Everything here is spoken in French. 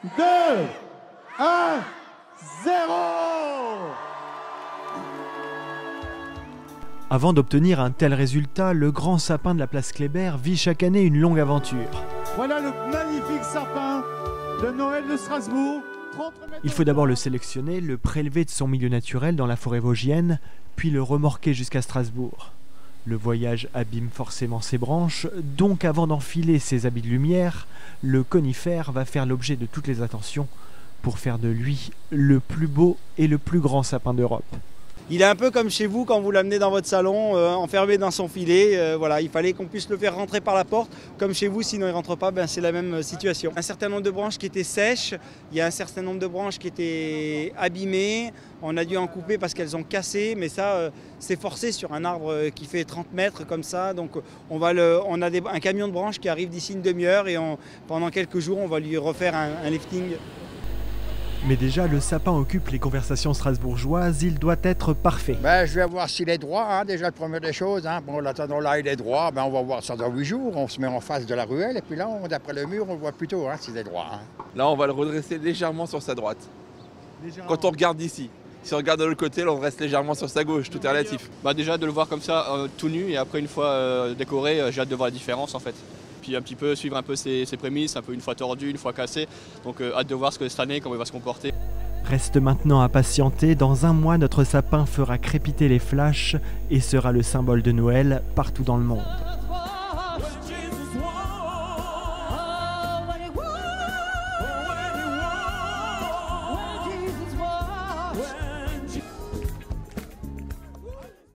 2, 1, 0. Avant d'obtenir un tel résultat, le grand sapin de la place Kléber vit chaque année une longue aventure. Voilà le magnifique sapin de Noël de Strasbourg. Il faut d'abord le sélectionner, le prélever de son milieu naturel dans la forêt vosgienne, puis le remorquer jusqu'à Strasbourg. Le voyage abîme forcément ses branches, donc avant d'enfiler ses habits de lumière, le conifère va faire l'objet de toutes les attentions pour faire de lui le plus beau et le plus grand sapin d'Europe. Il est un peu comme chez vous quand vous l'amenez dans votre salon, enfermé dans son filet. Voilà, il fallait qu'on puisse le faire rentrer par la porte, comme chez vous, sinon il ne rentre pas, c'est la même situation. Un certain nombre de branches qui étaient sèches, il y a un certain nombre de branches qui étaient abîmées, on a dû en couper parce qu'elles ont cassé, mais ça c'est forcé sur un arbre qui fait 30 mètres comme ça, donc on a un camion de branches qui arrive d'ici une demi-heure et pendant quelques jours on va lui refaire un lifting. Mais déjà, le sapin occupe les conversations strasbourgeoises, il doit être parfait. Je vais voir s'il est droit, déjà la première des choses. Bon, l'attendons là, il est droit, on va voir ça dans 8 jours. On se met en face de la ruelle et puis là, d'après le mur, on voit plutôt s'il est droit. Là, on va le redresser légèrement sur sa droite. Quand on regarde d'ici. Si on regarde de l'autre côté, là, on reste légèrement sur sa gauche, tout est relatif. Déjà, de le voir comme ça, tout nu, et après, une fois décoré, j'ai hâte de voir la différence en fait. Puis un petit peu suivre un peu ses prémices, un peu une fois tordu, une fois cassé. Donc hâte de voir cette année, comment il va se comporter. Reste maintenant à patienter, dans un mois notre sapin fera crépiter les flashs et sera le symbole de Noël partout dans le monde.